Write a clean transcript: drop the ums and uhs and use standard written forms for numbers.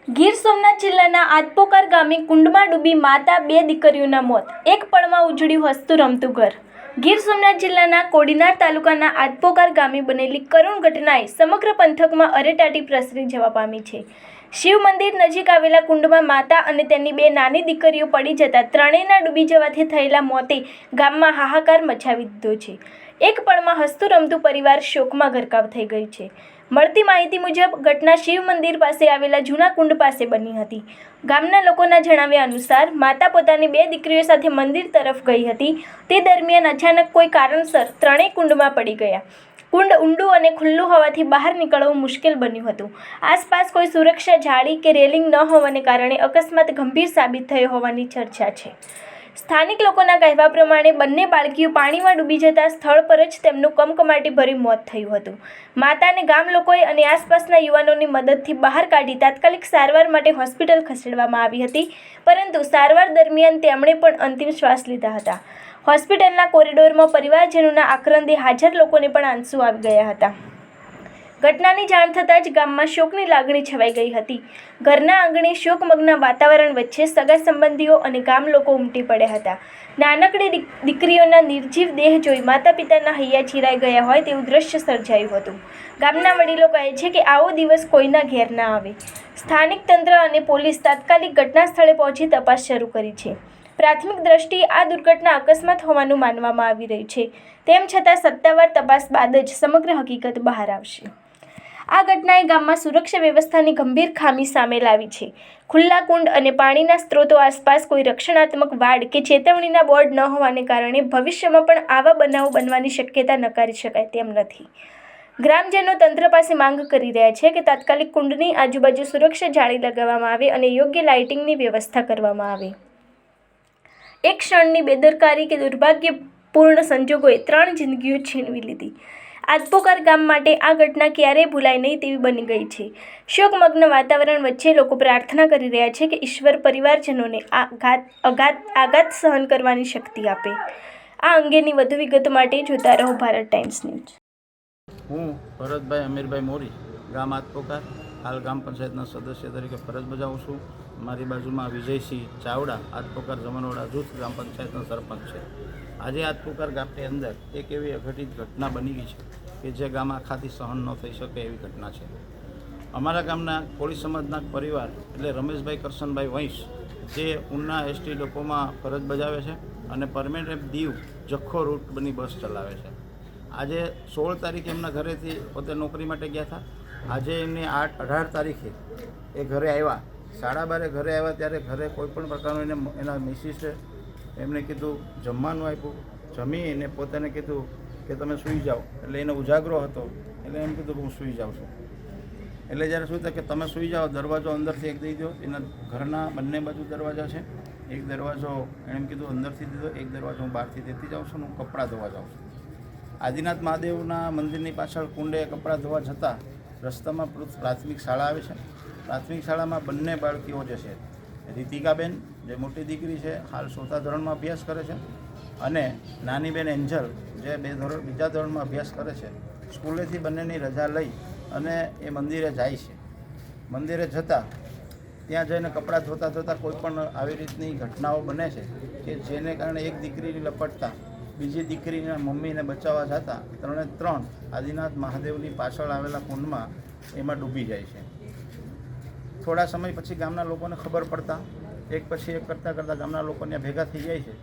ગીર સોમનાથ જિલ્લાના આદપોકાર ગામે કુંડમાં ડૂબી માતા બે દીકરીઓના મોત, એક પળમાં ઉજળ્યું હસતું રમતું ઘર। ગીર સોમનાથ જિલ્લાના કોડીનાર તાલુકાના આદપોકાર ગામે બનેલી કરુણ ઘટનાએ સમગ્ર પંથકમાં અરેટાટી પ્રસરી જવા પામી છે। શિવ મંદિર નજીક આવેલા કુંડમાં માતા અને તેની બે નાની દીકરીઓ પડી જતા ત્રણેયના ડૂબી જવાથી થયેલા મોતે ગામમાં હાહાકાર મચાવી દીધો છે। એક પળમાં હસતું રમતું પરિવાર શોકમાં ગરકાવ થઈ ગયું છે। મળતી માહિતી મુજબ ઘટના શિવ મંદિર પાસે આવેલા જૂના કુંડ પાસે બની હતી। ગામના લોકોના જણાવ્યા અનુસાર માતા પોતાની બે દીકરીઓ સાથે મંદિર તરફ ગઈ હતી। તે દરમિયાન અચાનક કોઈ કારણસર ત્રણેય કુંડમાં પડી ગયા। કુંડ ઊંડું અને ખુલ્લું હોવાથી બહાર નીકળવું મુશ્કેલ બન્યું હતું। આસપાસ કોઈ સુરક્ષા જાળી કે રેલિંગ ન હોવાને કારણે અકસ્માત ગંભીર સાબિત થયો હોવાની ચર્ચા છે। સ્થાનિક લોકોના કહેવા પ્રમાણે બંને બાળકીઓ પાણીમાં ડૂબી જતા સ્થળ પર જ તેમનું કમકમાટીભર્યું મોત થયું હતું। માતાને ગામ લોકોએ અને આસપાસના યુવાનોની મદદથી બહાર કાઢી તાત્કાલિક સારવાર માટે હોસ્પિટલ ખસેડવામાં આવી હતી, પરંતુ સારવાર દરમિયાન તેમણે પણ અંતિમ શ્વાસ લીધા હતા। હોસ્પિટલના કોરિડોરમાં પરિવારજનોના આક્રંદે હાજર લોકોને પણ આંસુ આવી ગયા હતા। ઘટનાની જાણ થતાં જ ગામમાં શોકની લાગણી છવાઈ ગઈ હતી। ઘરના આંગણે શોકમગ્ન વાતાવરણ વચ્ચે સગા સંબંધીઓ અને ગામ લોકો ઉમટી પડ્યા હતા। નાનકડી દીકરીઓના નિર્જીવ દેહ જોઈ માતા પિતાના હૈયા ચીરાઈ ગયા હોય તેવું દ્રશ્ય સર્જાયું હતું। ગામના વડીલો કહે છે કે આવો દિવસ કોઈના ઘેર ના આવે। સ્થાનિક તંત્ર અને પોલીસ તાત્કાલિક ઘટના સ્થળે પહોંચી તપાસ શરૂ કરી છે। પ્રાથમિક દ્રષ્ટિએ આ દુર્ઘટના અકસ્માત હોવાનું માનવામાં આવી રહ્યું છે। તેમ છતાં સત્તાવાર તપાસ બાદ જ સમગ્ર હકીકત બહાર આવશે। આ ઘટનાએ ગામમાં સુરક્ષા વ્યવસ્થાની ગંભીર ખામી સામે લાવી છે। ખુલ્લા કુંડ અને પાણીના સ્ત્રોતો આસપાસ કોઈ રક્ષણાત્મક વાડ કે ચેતવણીના બોર્ડ ન હોવાને કારણે ભવિષ્યમાં પણ આવા બનાવો બનવાની શક્યતા નકારી શકાય તેમ નથી। ગ્રામજનો તંત્ર પાસે માંગ કરી રહ્યા છે કે તાત્કાલિક કુંડની આજુબાજુ સુરક્ષા જાળી લગાવવામાં આવે અને યોગ્ય લાઇટિંગની વ્યવસ્થા કરવામાં આવે। એક ક્ષણની બેદરકારી કે દુર્ભાગ્યપૂર્ણ સંજોગોએ ત્રણ જિંદગીઓ છીનવી લીધી। આદપોકાર ગામ માટે આ ઘટના ક્યારેય ભૂલાય નહીં તેવી બની ગઈ છે। શોકમગ્ન વાતાવરણ વચ્ચે લોકો પ્રાર્થના કરી રહ્યા છે કે ઈશ્વર પરિવારજનોને આઘાત સહન કરવાની શક્તિ આપે। આ અંગેની વધુ વિગતો માટે જોતા રહો ભારત ટાઈમ્સ ન્યૂઝ। હું ભરતભાઈ અમીરભાઈ મોરી, ગામ આદપોકાર, હાલ ગ્રામ પંચાયતના સદસ્ય તરીકે ફરજ બજાવું છું। મારી બાજુમાં વિજયસિંહ ચાવડા, આદપોકાર જમણવાડા જૂથ ગ્રામ પંચાયતના સરપંચ છે। આજે આદપોકાર ગામની અંદર એક એવી અઘટિત ઘટના બની ગઈ છે કે જે ગામ આખાથી સહન ન થઈ શકે એવી ઘટના છે। અમારા ગામના કોળી સમાજના પરિવાર એટલે રમેશભાઈ કરશનભાઈ વંશ, જે ઉના એસટી ડેપોમાં ફરજ બજાવે છે અને પરમેનન્ટ દીવ જખો રૂટ બની બસ ચલાવે છે। આજે 16 તારીખે એમના ઘરેથી પોતે નોકરી માટે ગયા હતા। આજે એમની 18 તારીખે એ ઘરે આવ્યા, 12:30 ઘરે આવ્યા ત્યારે ઘરે કોઈપણ પ્રકારનું એના મિસિસે એમને કીધું જમવાનું આપ્યું, જમી એને પોતાને કીધું કે તમે સૂઈ જાઓ, એટલે એને ઉજાગરો હતો એટલે એમ કીધું કે હું સૂઈ જાઉં છું। એટલે જ્યારે સૂતા કે તમે સૂઈ જાઓ, દરવાજો અંદરથી એક દઈ દો। એના ઘરના બંને બાજુ દરવાજા છે, એક દરવાજો એણે એમ કીધું અંદરથી દીધો, એક દરવાજો હું બહારથી દેતી જાઉં છું, હું કપડાં ધોવા જાઉં છું। આદિનાથ મહાદેવના મંદિરની પાછળ કુંડે કપડાં ધોવા જતાં રસ્તામાં પ્રાથમિક શાળા આવે છે। પ્રાથમિક શાળામાં બંને બાળકીઓ જે છે, રીતિકાબેન જે મોટી દીકરી છે હાલ 4થા ધોરણમાં અભ્યાસ કરે છે, અને નાની બેન એન્જલ જે બીજા ધોરણમાં અભ્યાસ કરે છે। સ્કૂલેથી બંનેની રજા લઈ અને એ મંદિરે જાય છે। મંદિરે જતાં ત્યાં જઈને કપડાં ધોતા ધોતા કોઈ પણ આવી રીતની ઘટનાઓ બને છે કે જેને કારણે એક દીકરીની લપટતા બીજી દીકરીના મમ્મીને બચાવવા જતાં ત્રણ આદિનાથ મહાદેવની પાછળ આવેલા કુંડમાં એમાં ડૂબી જાય છે। થોડા સમય પછી ગામના લોકોને ખબર પડતા એક પછી એક કરતાં ગામના લોકો ત્યાં ભેગા થઈ જાય છે।